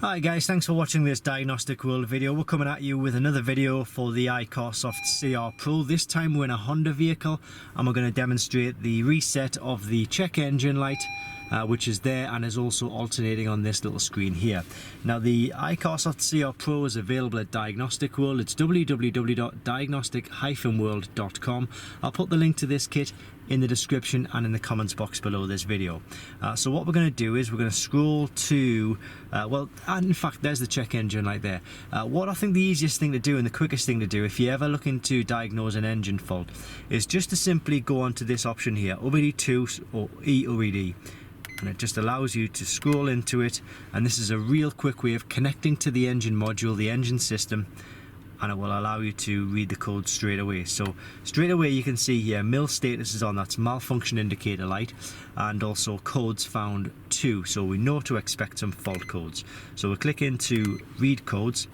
Hi guys, thanks for watching this Diagnostic World video. We're coming at you with another video for the iCarsoft CR Pro. This time we're in a Honda vehicle and we're going to demonstrate the reset of the check engine light, which is there and is also alternating on this little screen here. Now the iCarsoft CR Pro is available at Diagnostic World. It's www.diagnostic-world.com. I'll put the link to this kit in the description and in the comments box below this video. So what we're going to do is we're going to scroll to, and in fact there's the check engine light there. What I think the easiest thing to do and the quickest thing to do if you're ever looking to diagnose an engine fault is just to simply go onto this option here, OBD2 or eOBD. And it just allows you to scroll into it, and this is a real quick way of connecting to the engine module, the engine system, and it will allow you to read the code straight away. So straight away you can see here mil status is on, that's malfunction indicator light, and also codes found 2, so we know to expect some fault codes. So we'll click into read codes,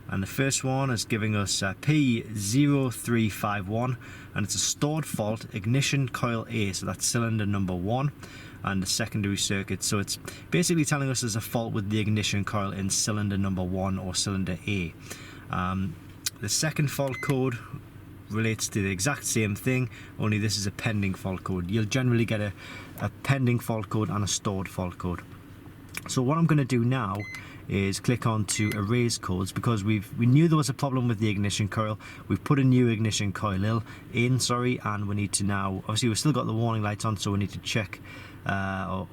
and the first one is giving us P0351, and it's a stored fault, ignition coil A, so that's cylinder number 1 and the secondary circuit. So it's basically telling us there's a fault with the ignition coil in cylinder number 1 or cylinder A. The second fault code relates to the exact same thing, only this is a pending fault code. You'll generally get a pending fault code and a stored fault code. So what I'm going to do now is click on to erase codes, because we knew there was a problem with the ignition coil. We've put a new ignition coil in, and we need to now, obviously we've still got the warning lights on, so we need to check or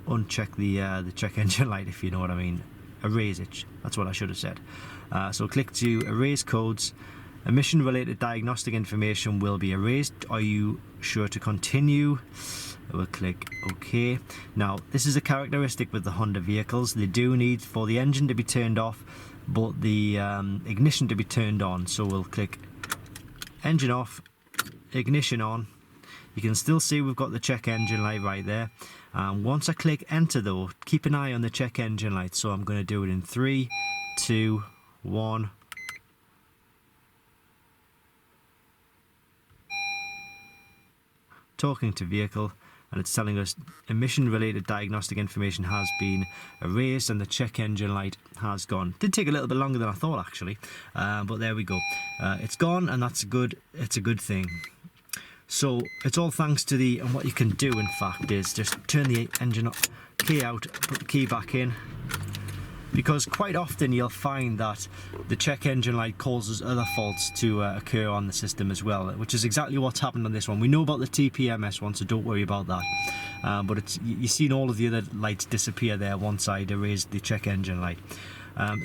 uncheck the check engine light, if you know what I mean. Erase it, that's what I should have said. So click to erase codes. Emission related diagnostic information will be erased. Are you sure to continue? We'll click OK. Now this is a characteristic with the Honda vehicles. They do need for the engine to be turned off but the ignition to be turned on. So we'll click engine off, ignition on. You can still see we've got the check engine light right there. Once I click enter though, keep an eye on the check engine light. So I'm going to do it in 3, 2, 1. Talking to vehicle, and it's telling us emission related diagnostic information has been erased and the check engine light has gone. Did take a little bit longer than I thought actually, but there we go. It's gone, and that's it's a good thing. So it's all thanks to and what you can do in fact is just turn the engine key out, put the key back in, because quite often you'll find that the check engine light causes other faults to occur on the system as well, which is exactly what's happened on this one. We know about the TPMS one, so don't worry about that. But you've seen all of the other lights disappear there once I'd erased the check engine light.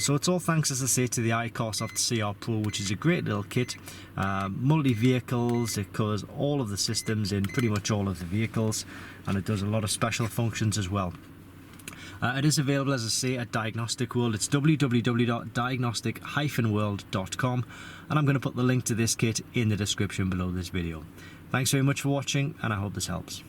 So it's all thanks, as I say, to the iCarsoft CR Pro, which is a great little kit. Multi-vehicles, it covers all of the systems in pretty much all of the vehicles, and it does a lot of special functions as well. It is available, as I say, at Diagnostic World. It's www.diagnostic-world.com, and I'm going to put the link to this kit in the description below this video. Thanks very much for watching, and I hope this helps.